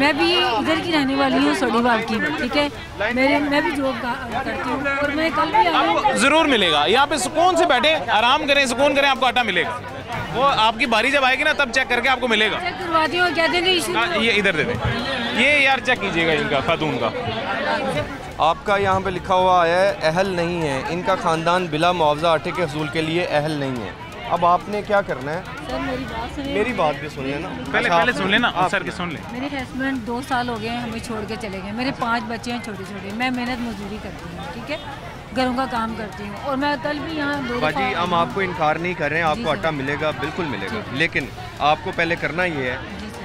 मैं भी इधर की रहने वाली हूँ, सोडीवाल की, ठीक है। मैं भी जॉब करती हूँ और मैं कल भी आपको ज़रूर मिलेगा। यहाँ पे सुकून से बैठे, आराम करें, सुकून करें, आपको आटा मिलेगा। वो आपकी बारी जब आएगी ना तब चेक करके आपको मिलेगा। चेक करवाती हूँ, क्या देंगे? ये इधर दे दें, ये यार चेक कीजिएगा इनका खातून का। आपका यहाँ पे लिखा हुआ आया है अहल नहीं है, इनका ख़ानदान बिला मुआवजा आटे के हसूल के लिए अहल नहीं है। अब आपने क्या करना है? सर मेरी बात सुनिए। मेरी बात भी सुन लेना। पहले सुन लेना, सर की सुन ले। मेरे हस्बैंड 2 साल हो गए हैं हमें छोड़ के चले गए। मेरे 5 बच्चे हैं छोटे छोटे। मैं मेहनत मजदूरी करती हूँ, ठीक है, घरों का काम करती हूँ। और मैं कल भी यहाँ 2 बाजी हम आपको इनकार नहीं कर रहे हैं, आपको आटा मिलेगा, बिल्कुल मिलेगा। लेकिन आपको पहले करना ये है,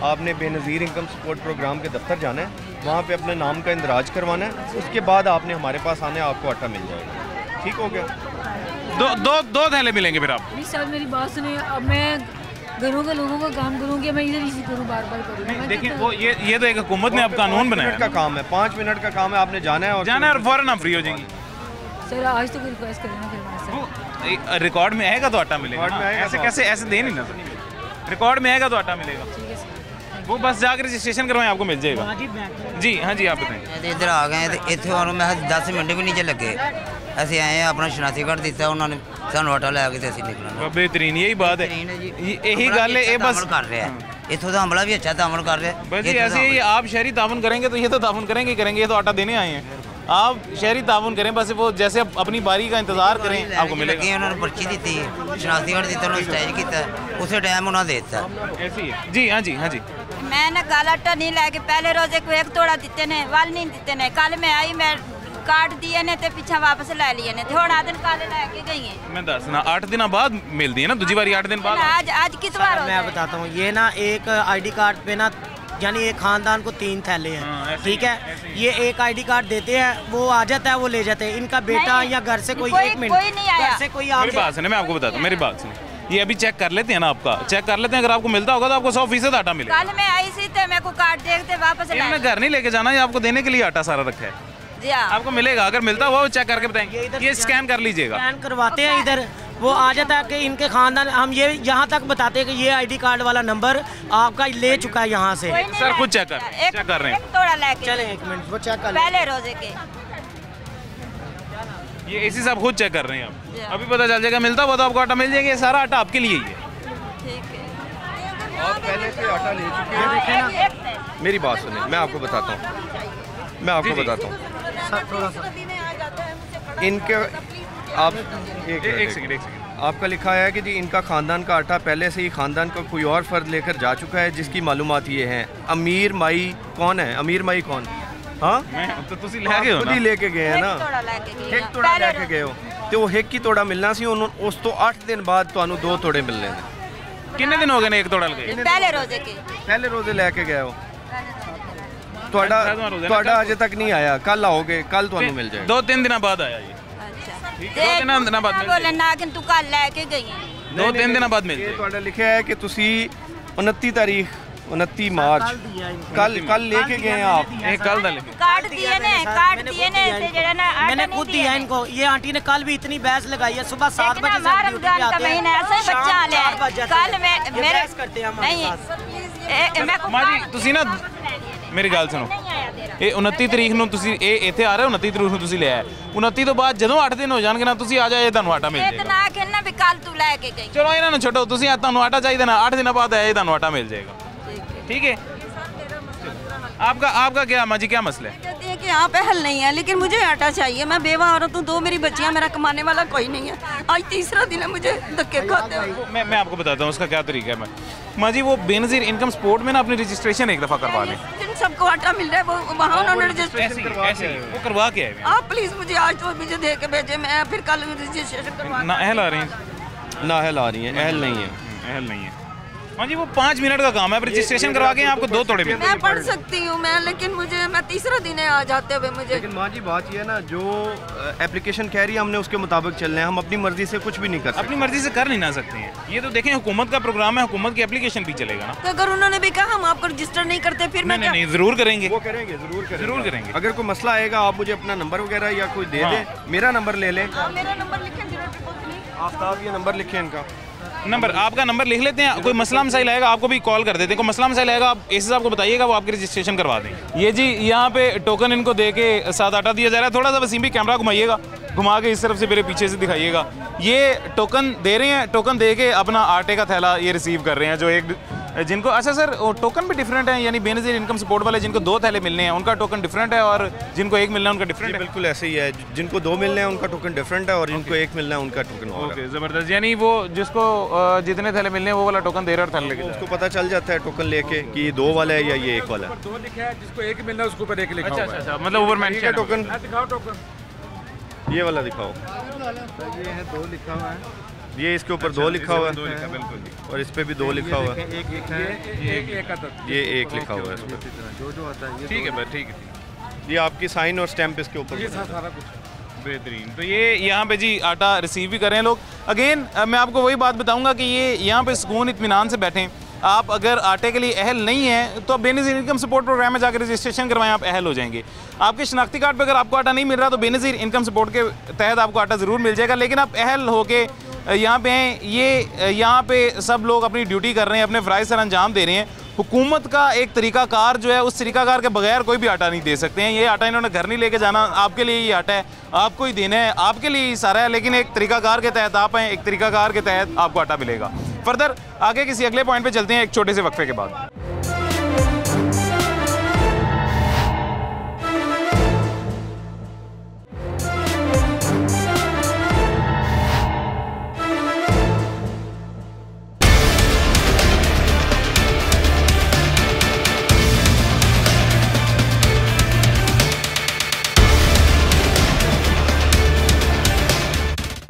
आपने बेनज़ीर इनकम सपोर्ट प्रोग्राम के दफ्तर जाना है, वहाँ पे अपने नाम का इंदराज करवाना है, उसके बाद आपने हमारे पास आने, आपको आटा मिल जाएगा। ठीक हो गया? दो थैले मिलेंगे फिर आपको। नहीं सर मेरी बात सुनिए, अब मैं घरों के लोगों का काम करूँगी, मैं इधर इसी करूँ, बार बार करूँ। देखिए वो ये तो एक हुकूमत ने अब कानून बनाया। 5 मिनट का काम है, 5 मिनट का काम है, आपने जाना है और फौरन आप फ्री हो जाएंगी। सर आज तो रिक्वेस्ट करें फिर रिकॉर्ड में आएगा तो आटा मिलेगा। ऐसे कैसे ऐसे दे नहीं ना, रिकॉर्ड में आएगा तो आटा मिलेगा। वो बस जाकर रजिस्ट्रेशन करवाएं, आपको मिल जाएगा। जी हाँ जी, आप बताएं। इधर आ गए इतने और मैं 10 मिनट भी नीचे लगे, ऐसे आए अपना शनासी कार्ड दिता, उन्होंने सानू आटा लै के असीं निकलना। बेहतरीन, यही बात है, यही गल है। बस कर रहे हैं इथों का हमला भी अच्छा तामन कर रहे हैं। बस ऐसे ही आप शहरी ताउन करेंगे तो ये तो ताउन करेंगे, ये तो आटा देने आए हैं। आप शहरी ताउन करें, बस वो जैसे अपनी बारी का इंतजार करें, आपको मिलेगा। उन्होंने पर्ची दी थी, शनासी कार्ड दिता, उन्होंने स्टेज किया, उसे टाइम उन्होंने दे दिता। ऐसी है जी। हाँ जी, हाँ जी। मैं ना काला आटा नहीं लैके पहले रोजे को 1 तोड़ा दिते ने, वाल नहीं दिते ने। कल मैं आई, मैं कार्ड दिए ने ते पीछे वापस लै लिए ने, हुण आ दिन काले लैके गई है। मैं दसना 8 दिन बाद मिलती है ना, दूसरी बारी 8 दिन बाद। आज कितवार हो? मैं बताता हूँ, ये ना एक आईडी कार्ड पे ना, यानी एक खानदान को 3 थैले हैं, ठीक है। ये एक आईडी कार्ड देते हैं, वो आ जाता है, वो ले जाते हैं। इनका बेटा या घर से कोई 1 मिनट घर से कोई मेरी बात सुने, मैं आपको बताता हूँ, मेरी बात सुने। ये अभी चेक कर लेते हैं ना, आपका चेक कर लेते हैं, अगर आपको मिलता होगा तो आपको 100% आटा मिलेगा। कल मैं आई सी तो मेरे को कार्ड देखते वापस ला। मैं घर नहीं लेके जाना, ये आपको देने के लिए आटा सारा रखा है जी। आपको मिलेगा, अगर मिलता हुआ वो चेक करके बताएंगे। ये स्कैन कर लीजिएगा, स्कैन करवाते हैं इधर, वो आ जाता है कि इनके खानदान, हम ये यहाँ तक बताते हैं कि ये आईडी कार्ड वाला नंबर आपका ले चुका है यहाँ से। सर खुद चेक कर रहे हैं। तोड़ा लेके चले 1 मिनट, वो चेक कर पहले रोजे के। ये एसी साहब खुद चेक कर रहे हैं। आप अभी पता चल जाएगा, मिलता हुआ तो आपको आटा मिल जाएगा। ये सारा आटा आपके लिए ही है। आप पहले से आटा ले चुके हैं, देखें ना। मेरी बात सुनिए, मैं आपको बताता हूँ, मैं आपको बताता हूँ। इनके आप एक सेकंड, आपका लिखा है कि जी इनका ख़ानदान का आटा पहले से ही ख़ानदान का कोई और फ़र्द लेकर जा चुका है, जिसकी मालूमात ये हैं। अमीर माई कौन है? अमीर माई कौन? हाँ तो तुसी लेके हो ना, खुद ही लेके गए हैं ना, एक तोड़ा लेके गए हो तो वो एक ही तोड़ा मिलना सी, उस तो 8 दिन बाद ਤੁਹਾਨੂੰ 2 ਤੋੜੇ मिलने हैं। कितने दिन हो गए ने एक तोड़ा लगे? पहले रोजे के, पहले रोजे लेके गए हो, ਤੁਹਾਡਾ अजे तक नहीं आया, कल आओगे, कल ਤੁਹਾਨੂੰ मिल जाएगा। 2-3 दिन बाद आया ये। अच्छा 2-3 दिन बाद बोले ना कि तू कल लेके गई है, 2-3 दिन बाद मिल जाएगा। ਤੁਹਾਡਾ ਲਿਖਿਆ है कि ਤੁਸੀਂ 29 तारीख 29 मार्च कल लेके गए हैं आप। कल कार्ड दिए ने, कार्ड दिए ने ते जेड़ा ना मैंने खुद दिया इनको। ये आंटी ने कल भी इतनी बहस लगाई है, सुबह 7 बजे से ड्यूटी पे आते हैं, ऐसे बच्चा आ ले। कल मैं मेरे करते हैं हमारे नहीं मैं मां जी ਤੁਸੀਂ ਨਾ ਮੇਰੀ ਗੱਲ ਸੁਣੋ, ਇਹ 29 ਤਰੀਕ ਨੂੰ ਤੁਸੀਂ ਇਹ ਇੱਥੇ ਆ ਰਹੇ ਹੋ, 29 ਤਰੀਕ ਨੂੰ ਤੁਸੀਂ ਲਿਆ 29 ਤੋਂ ਬਾਅਦ ਜਦੋਂ 8 ਦਿਨ ਹੋ ਜਾਣਗੇ ਨਾ, ਤੁਸੀਂ ਆ ਜਾਏ, ਤੁਹਾਨੂੰ ਆਟਾ ਮਿਲ ਜਾਏਗਾ। ਇਤਨਾ ਕਹਿਣਾ ਵੀ ਕੱਲ ਤੂੰ ਲੈ ਕੇ ਗਈ। ਚਲੋ ਇਹਨਾਂ ਨੂੰ ਛੱਡੋ, ਤੁਸੀਂ ਤੁਹਾਨੂੰ ਆਟਾ ਚਾਹੀਦਾ ਨਾ, 8 ਦਿਨਾਂ ਬਾਅਦ ਆਏ, ਤੁਹਾਨੂੰ ਆਟਾ मिल जाएगा। ठीक है, आपका क्या माँ जी, क्या मसला है? कहती है कि यहाँ पे हल नहीं है, लेकिन मुझे आटा चाहिए। मैं बेवा औरत हूँ, 2 मेरी बच्चियाँ, मेरा कमाने वाला कोई नहीं है। आज 3रा दिन है मुझे धक्के खाते हुए। मैं आपको बताता हूँ उसका क्या तरीका है। माँ जी वो बेनज़ीर इनकम सपोर्ट में ना अपनी रजिस्ट्रेशन एक दफ़ा करवा लें। जिन सबको आटा मिल रहा है वो वहाँ उन्होंने रजिस्ट्रेशन वो करवा के आए। आप प्लीज़ मुझे आज तो मुझे दे के भेजे, मैं फिर कल रजिस्ट्रेशन करवा। ना अहल आ रही हैं, ना अहल आ रही हैं, अहल नहीं है, अहल नहीं है। हाँ जी वो 5 मिनट का काम है, रजिस्ट्रेशन करवा के आपको 2 तोड़े मिलते हैं। मैं पढ़ सकती हूँ मैं, लेकिन मैं 3रा दिन है आ जाते हुए मुझे। लेकिन माँ जी बात ये है ना, जो एप्लीकेशन कह रही है हमने उसके मुताबिक चलना है, हम अपनी मर्जी से कुछ भी नहीं कर सकते। अपनी मर्जी से कर नहीं ना सकते हैं, ये तो देखें हुकूमत का प्रोग्राम है, हुकूमत की एप्लीकेशन भी चलेगा ना। तो अगर उन्होंने भी कहा हम आपको रजिस्टर नहीं करते, फिर मैं नहीं जरूर करेंगे, वो करेंगे, जरूर करेंगे। अगर कोई मसला आएगा आप मुझे अपना नंबर वगैरह या कोई दे दे, मेरा नंबर ले लें। मेरा नंबर लिखें, आफ्ताब, ये नंबर लिखें इनका नंबर, आपका नंबर लिख लेते हैं। कोई मसला मसाइल आएगा आपको भी कॉल कर देते हैं, कोई मसला मसाइल आएगा आप एसी साहब को बताइएगा, वो आपकी रजिस्ट्रेशन करवा दें। ये जी यहाँ पे टोकन इनको दे के साथ आटा दिया जा रहा है। थोड़ा सा वसीम भी कैमरा घुमाइएगा, घुमा के इस तरफ से मेरे पीछे से दिखाइएगा। ये टोकन दे रहे हैं, टोकन दे के अपना आटे का थैला ये रिसीव कर रहे हैं, जो जिनको अच्छा सर टोकन भी डिफरेंट है, यानी बेनज़ीर इनकम सपोर्ट वाले जिनको 2 थैले मिलने हैं उनका टोकन डिफरेंट है और जिनको 1 मिलना है उनका डिफरेंट है? बिल्कुल ऐसे ही है, जिनको 2 मिलने हैं उनका टोकन डिफरेंट है और जिनको 1 मिलना है उनका टोकन और ओके ज़बरदस्त। यानी वो जिसको जितने थैले मिलने हैं वो वाला टोकन दे रहा है थैले लेके, उसको पता चल जाता है टोकन लेके कि 2 वाला है या ये 1 वाला है। 2 लिखा है, जिसको 1 मिलना है उसके ऊपर 1 लिखा हुआ है। अच्छा मतलब ओवर मेंशन टोकन दिखाओ टोकन, ये वाला दिखाओ, ये है 2 लिखा हुआ है, ये इसके ऊपर 2 लिखा हुआ है और इस पे भी 2 लिखा हुआ है, ये 1 लिखा हुआ है इस पे। जो आता है ठीक है भाई, ठीक है। ये आपकी साइन और स्टैम्प इसके ऊपर सारा कुछ बेहतरीन। तो ये यहाँ पे जी आटा रिसीव भी कर रहे हैं लोग। अगेन मैं आपको वही बात बताऊंगा कि ये यहाँ पे सुकून इत्मीनान से बैठें। आप अगर आटे के लिए अहल नहीं है तो बेनज़ीर इनकम सपोर्ट प्रोग्राम में जाकर रजिस्ट्रेशन करवाएं, आप अहल हो जाएंगे। आपके शनाख्ती कार्ड पे अगर आपको आटा नहीं मिल रहा तो बेनज़ीर इनकम सपोर्ट के तहत आपको आटा ज़रूर मिल जाएगा, लेकिन आप अहल होके यहाँ पे हैं। ये यहाँ पे सब लोग अपनी ड्यूटी कर रहे हैं, अपने फ़राइज़ सर अंजाम दे रहे हैं। हुकूमत का एक तरीक़ाकार जो है उस तरीक़ाकार के बगैर कोई भी आटा नहीं दे सकते हैं। ये आटा इन्होंने घर नहीं लेके जाना, आपके लिए ये आटा है, आपको ही देना है, आपके लिए ही सारा है, लेकिन एक तरीक़ाकार के तहत आप हैं, एक तरीक़ाकार के तहत आपको आटा मिलेगा। फर्दर आगे किसी अगले पॉइंट पे चलते हैं एक छोटे से वक्फे के बाद।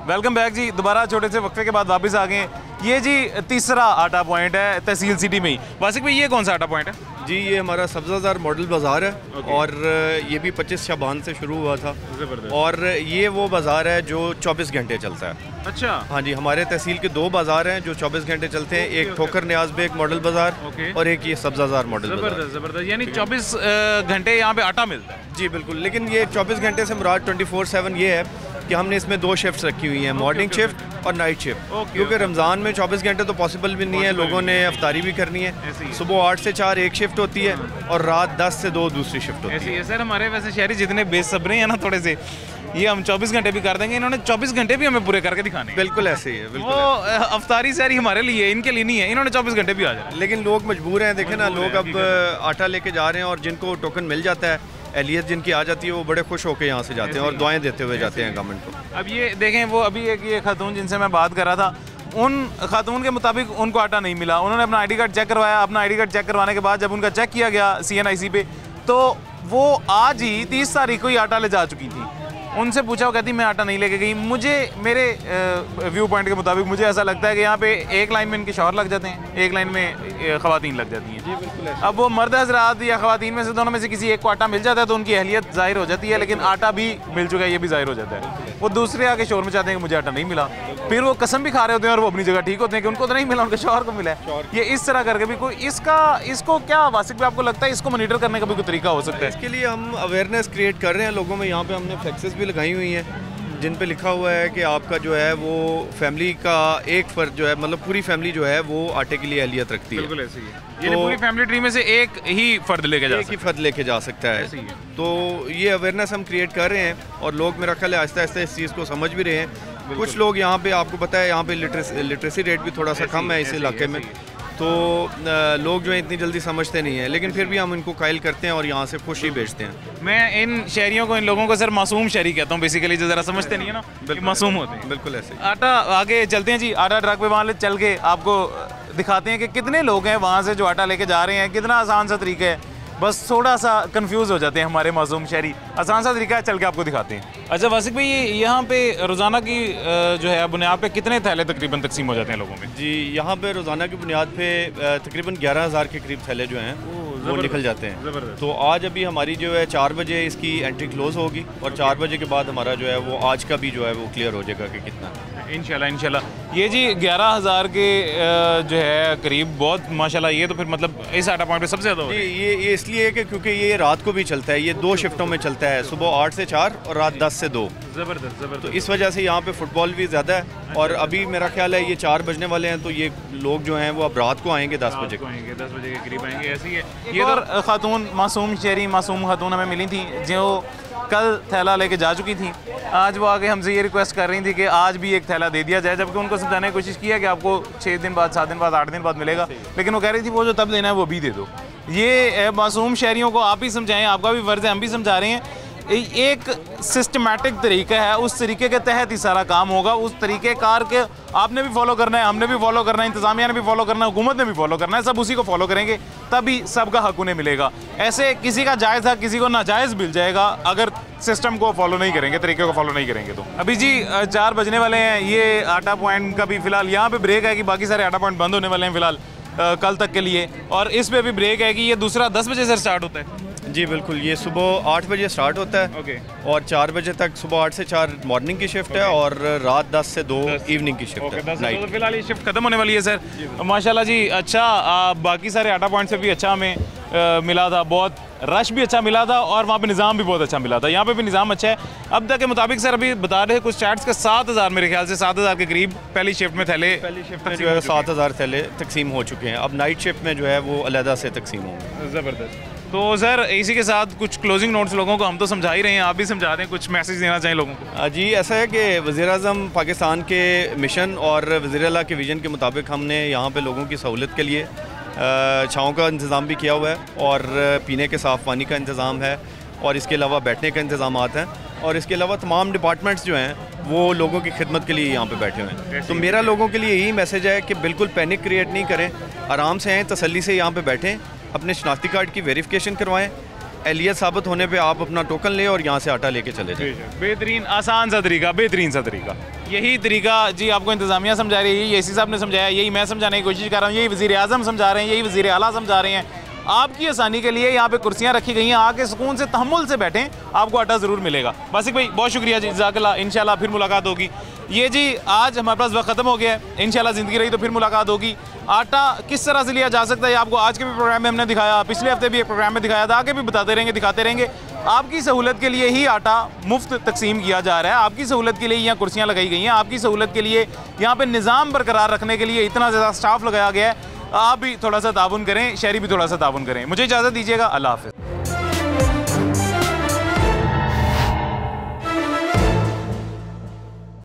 वेलकम बैक जी, दोबारा छोटे से वक्फे के बाद वापस आ गए। ये जी तीसरा आटा पॉइंट है तहसील सिटी में ही। वासिक भाई ये कौन सा आटा पॉइंट है? जी ये हमारा सब्ज़ाज़ार मॉडल बाज़ार है और ये भी 25 शाबान से शुरू हुआ था और ये वो बाज़ार है जो 24 घंटे चलता है। अच्छा हाँ जी, हमारे तहसील के 2 बाज़ार हैं जो 24 घंटे चलते हैं, एक ठोकर न्याज बेग मॉडल बाज़ार और एक ये सब्ज़ाज़ार मॉडल बाज़ार। ज़बरदस्त, यानी 24 घंटे यहाँ पे आटा मिलता है? जी बिल्कुल, लेकिन ये 24 घंटे से मुराद 24/7 ये है कि हमने इसमें 2 शिफ्ट्स रखी हुई हैं, मॉर्निंग शिफ्ट और नाइट शिफ्ट, क्योंकि रमज़ान में 24 घंटे तो पॉसिबल भी नहीं है, लोगों ने अफ्तारी भी करनी है। सुबह 8 से 4 एक शिफ्ट होती है और रात 10 से 2 दूसरी शिफ्ट होती है। सर हमारे वैसे शहरी जितने बेसब्रे हैं ना थोड़े से, ये हम 24 घंटे भी कर देंगे, इन्होंने 24 घंटे भी हमें पूरे करके दिखाने। बिल्कुल ऐसे ही है, बिल्कुल वो अफ्तारी सहरी हमारे लिए, इनके लिए नहीं है, इन्होंने 24 घंटे भी आ जाए। लेकिन लोग मजबूर हैं, देखें ना, लोग अब आटा लेके जा रहे हैं और जिनको टोकन मिल जाता है, एहलियत जिनकी आ जाती है, वो बड़े खुश होकर यहाँ से जाते हैं और दुआएं देते हुए जाते हैं गवर्नमेंट को। अब ये देखें, वो अभी एक ये खातून जिनसे मैं बात कर रहा था, उन खातून के मुताबिक उनको आटा नहीं मिला। उन्होंने अपना ID कार्ड चेक करवाया, अपना ID कार्ड चेक करवाने के बाद जब उनका चेक किया गया CNIC पे, तो वो आज ही 30 तारीख को ही आटा ले जा चुकी थी। उनसे पूछा, वो कहती मैं आटा नहीं लेके गई। मुझे मेरे व्यू पॉइंट के मुताबिक मुझे ऐसा लगता है कि यहाँ पे एक लाइन में इनके शौहर लग जाते हैं, एक लाइन में ख़वातीन लग जाती हैं। अब वो मर्द हज़रात या ख़वातीन में से दोनों में से किसी एक को आटा मिल जाता है तो उनकी अहलियत ज़ाहिर हो जाती है, लेकिन आटा भी मिल चुका है ये भी ज़ाहिर हो जाता है। वो दूसरे आके शोर में चाहते हैं कि मुझे आटा नहीं मिला, फिर वो कसम भी खा रहे होते हैं और वो अपनी जगह ठीक होते हैं कि उनको तो नहीं मिला, उनके शौहर को मिला है। ये इस तरह करके भी कोई इसको क्या वासिक भी आपको लगता है इसको मॉनिटर करने का भी कोई तरीका हो सकता है? इसके लिए हम अवेयरनेस क्रिएट कर रहे हैं लोगों में। यहाँ पे हमने फ्लेक्सेस भी लगाई हुई हैं जिन पे लिखा हुआ है कि आपका जो है वो फैमिली का एक फ़र्द जो है, मतलब पूरी फैमिली जो है वो आटे के लिए अहलियत रखती है। बिल्कुल ऐसे ही है, तो पूरी फैमिली ट्री में से एक ही फ़र्द लेके जा सकता है। तो ये अवेयरनेस हम क्रिएट कर रहे हैं और लोग मेरा ख्याल है आहिस्ता आहिस्ता इस चीज़ को समझ भी रहे हैं। कुछ लोग यहाँ पे, आपको पता है यहाँ पे लिटरेसी रेट भी थोड़ा सा कम है इस इलाके में, तो लोग जो है इतनी जल्दी समझते नहीं है, लेकिन फिर भी हम इनको कायल करते हैं और यहाँ से खुश ही बेचते हैं। मैं इन शहरियों को, इन लोगों को सर मासूम शहरी कहता हूँ बेसिकली, जो ज़रा समझते नहीं है ना, मासूम होते हैं। बिल्कुल ऐसे। आटा आगे चलते हैं जी, आटा ट्रक पे वहाँ चल के आपको दिखाते हैं कि कितने लोग हैं वहाँ से जो आटा लेके जा रहे हैं। कितना आसान सा तरीका है, बस थोड़ा सा कंफ्यूज हो जाते हैं हमारे मासूम शहरी। आसान सा तरीका है, चल के आपको दिखाते हैं। अच्छा वासिक भाई, ये यहाँ पे रोज़ाना की जो है बुनियाद पे कितने थैले तकरीबन तकसीम हो जाते हैं लोगों में? जी यहाँ पे रोज़ाना की बुनियाद पे तकरीबन 11,000 के करीब थैले जो हैं वो निकल जाते हैं। तो आज अभी हमारी जो है 4 बजे इसकी एंट्री क्लोज़ होगी और 4 बजे के बाद हमारा जो है वो आज का भी जो है वो क्लियर हो जाएगा कि कितना। इंशाल्लाह। ये जी 11,000 के जो है करीब, बहुत माशाल्लाह। ये तो फिर मतलब इस आटा पॉइंट पे सबसे ज़्यादा जी ये इसलिए कि क्योंकि ये रात को भी चलता है, ये 2 शिफ्टों में चलता है, सुबह 8 से 4 और रात 10 से 2। ज़बरदस्त। तो इस वजह से यहाँ पे फुटबॉल भी ज़्यादा है और अभी मेरा ख्याल है ये 4 बजने वाले हैं, तो ये लोग जो हैं वो अब रात को आएंगे 10 बजे के करीब आएंगे। ऐसी है। ये और खातून मासूम शहरी, मासूम खातून हमें मिली थी जो कल थैला लेके जा चुकी थी, आज वो आगे हमसे ये रिक्वेस्ट कर रही थी कि आज भी एक थैला दे दिया जाए, जबकि उनको समझाने की कोशिश किया कि आपको 6 दिन बाद, 7 दिन बाद, 8 दिन बाद मिलेगा, लेकिन वो कह रही थी वो जो तब देना है वो भी दे दो। ये मासूम शहरियों को आप ही समझाएं, आपका भी फ़र्ज़ है, हम भी समझा रहे हैं। एक सिस्टमेटिक तरीका है, उस तरीके के तहत ही सारा काम होगा, उस तरीके कार के आपने भी फॉलो करना है, हमने भी फॉलो करना है, इंतज़ामिया ने भी फॉलो करना है, हुकूमत ने भी फॉलो करना है, सब उसी को फॉलो करेंगे तभी सबका हक उन्हें मिलेगा। ऐसे किसी का जायज़ हक किसी को नाजायज़ मिल जाएगा अगर सिस्टम को फॉलो नहीं करेंगे, तरीके को फॉलो नहीं करेंगे। तो अभी जी 4 बजने वाले हैं, ये आटा पॉइंट का भी फ़िलहाल यहाँ पे ब्रेक है कि बाकी सारे आटा पॉइंट बंद होने वाले हैं फ़िलहाल कल तक के लिए, और इस पे भी ब्रेक है कि ये दूसरा 10 बजे से स्टार्ट होता है। जी बिल्कुल, ये सुबह 8 बजे स्टार्ट होता है और 4 बजे तक, सुबह 8 से 4 मॉर्निंग की शिफ्ट है और रात 10 से 2 इवनिंग की शिफ्ट है। तो फिलहाल ये शिफ्ट खत्म होने वाली है सर, माशाल्लाह जी। अच्छा, बाकी सारे आटा पॉइंट से भी अच्छा हमें मिला था, बहुत रश भी अच्छा मिला था और वहाँ पे निज़ाम भी बहुत अच्छा मिला था। यहाँ पे भी निज़ाम अच्छा है। अब तक के मुताबिक सर अभी बता रहे कुछ चैट्स के 7000 मेरे ख्याल से 7000 के करीब पहली शिफ्ट में थैले, पहली शिफ्ट में जो है 7000 थैले तकसीम हो चुके हैं। अब नाइट शिफ्ट में जो है वो अलहदा से तकसीम होंगे। ज़बरदस्त। तो सर इसी के साथ कुछ क्लोजिंग नोट्स लोगों को, हम तो समझा ही रहे हैं, आप भी समझा दें, कुछ मैसेज देना चाहें लोगों को। जी ऐसा है कि वज़ीर-ए-आज़म पाकिस्तान के मिशन और वज़ीर आला के विज़न के मुताबिक हमने यहाँ पे लोगों की सहूलत के लिए छाँव का इंतज़ाम भी किया हुआ है और पीने के साफ़ पानी का इंतज़ाम है और इसके अलावा बैठने का इंतज़ाम हैं और इसके अलावा तमाम डिपार्टमेंट्स जो हैं वो लोगों की खिदमत के लिए यहाँ पे बैठे हुए हैं। तो मेरा लोगों के लिए यही मैसेज है कि बिल्कुल पैनिक क्रिएट नहीं करें, आराम से आएँ, तसल्ली से यहाँ पे बैठें, अपने शनाख्ती कार्ड की वेरिफिकेशन करवाएं, एहलियत साबित होने पे आप अपना टोकन लें और यहाँ से आटा लेके चले जाएं। बेहतरीन आसान सा तरीका, बेहतरीन सा तरीका, यही तरीका जी आपको इंतज़ामिया समझा रही है, यही एसी साहब ने समझाया, यही मैं समझाने की कोशिश कर रहा हूँ, यही वज़ीर आज़म समझा रहे हैं, यही वज़ीर आला समझा रहे हैं। आपकी आसानी के लिए यहाँ पे कुर्सियाँ रखी गई हैं, आके सुकून से तहम्मुल से बैठें, आपको आटा ज़रूर मिलेगा। बासिक भाई बहुत शुक्रिया जी, जज़ाकल्लाह, इंशाल्लाह फिर मुलाकात होगी। ये जी आज हमारे पास वक्त ख़त्म हो गया है, इंशाल्लाह ज़िंदगी रही तो फिर मुलाकात होगी। आटा किस तरह से लिया जा सकता है आपको आज के भी प्रोग्राम में हमने दिखाया, पिछले हफ्ते भी एक प्रोग्राम में दिखाया था, आगे भी बताते रहेंगे, दिखाते रहेंगे। आपकी सहूलत के लिए ही आटा मुफ्त तकसीम किया जा रहा है, आपकी सहूलत के लिए यहाँ कुर्सियाँ लगाई गई हैं, आपकी सहूलत के लिए यहाँ पर निज़ाम बरकरार रखने के लिए इतना ज़्यादा स्टाफ लगाया गया है। आप भी थोड़ा सा ताउन करें, शहरी भी थोड़ा सा ताउन करें। मुझे इजाज़त दीजिएगा, अल्लाह हाफ़िज़।